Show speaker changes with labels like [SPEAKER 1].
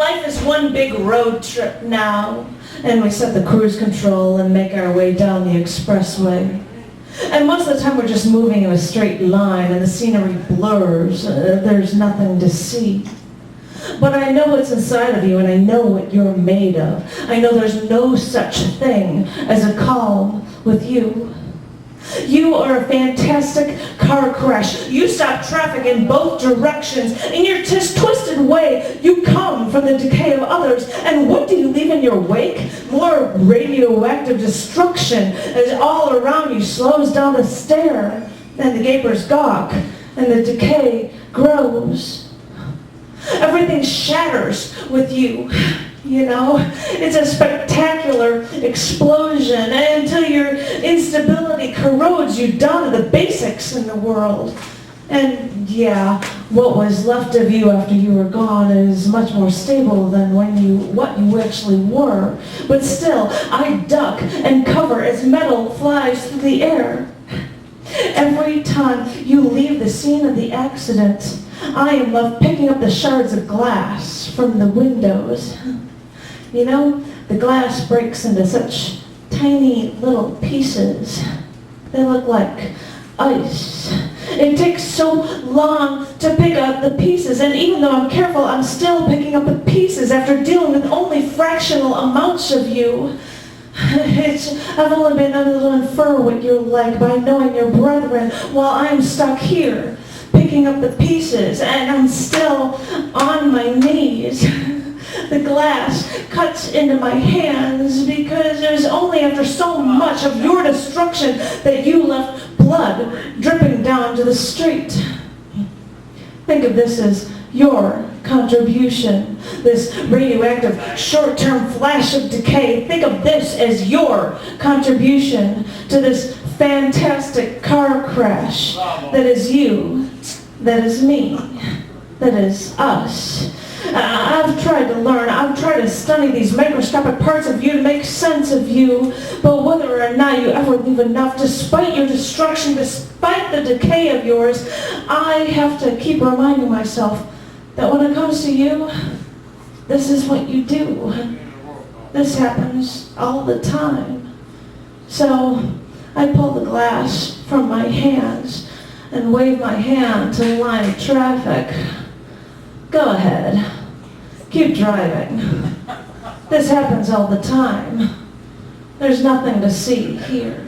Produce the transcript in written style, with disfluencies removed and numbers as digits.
[SPEAKER 1] life is one big road trip now. And we set the cruise control and make our way down the expressway. And most of the time we're just moving in a straight line and the scenery blurs. There's nothing to see. But I know what's inside of you and I know what you're made of. I know there's no such thing as a calm with you. You are a fantastic car crash. You stop traffic in both directions. In your twisted way, you come from the decay of others. And what do you leave in your wake? More radioactive destruction as all around you slows down to stare. And the gapers gawk, and the decay grows. Everything shatters with you. You know, it's a spectacular explosion until your instability corrodes you down to the basics in the world. And yeah, what was left of you after you were gone is much more stable than what you actually were. But still, I duck and cover as metal flies through the air. Every time you leave the scene of the accident, I am left picking up the shards of glass from the windows. You know, the glass breaks into such tiny little pieces. They look like ice. It takes so long to pick up the pieces, and even though I'm careful, I'm still picking up the pieces after dealing with only fractional amounts of you. I've only been able to infer what you're like by knowing your brethren, while I'm stuck here, picking up the pieces, and I'm still on my knees. The glass cuts into my hands because it was only after so much of your destruction that you left blood dripping down to the street. Think of this as your contribution, this radioactive short-term flash of decay. Think of this as your contribution to this fantastic car crash that is you, that is me, that is us. I've tried to learn, I've tried to study these microscopic parts of you to make sense of you, but whether or not you ever leave enough, despite your destruction, despite the decay of yours, I have to keep reminding myself that when it comes to you, this is what you do. This happens all the time. So I pull the glass from my hands and wave my hand to the line of traffic. Go ahead. Keep driving. This happens all the time. There's nothing to see here.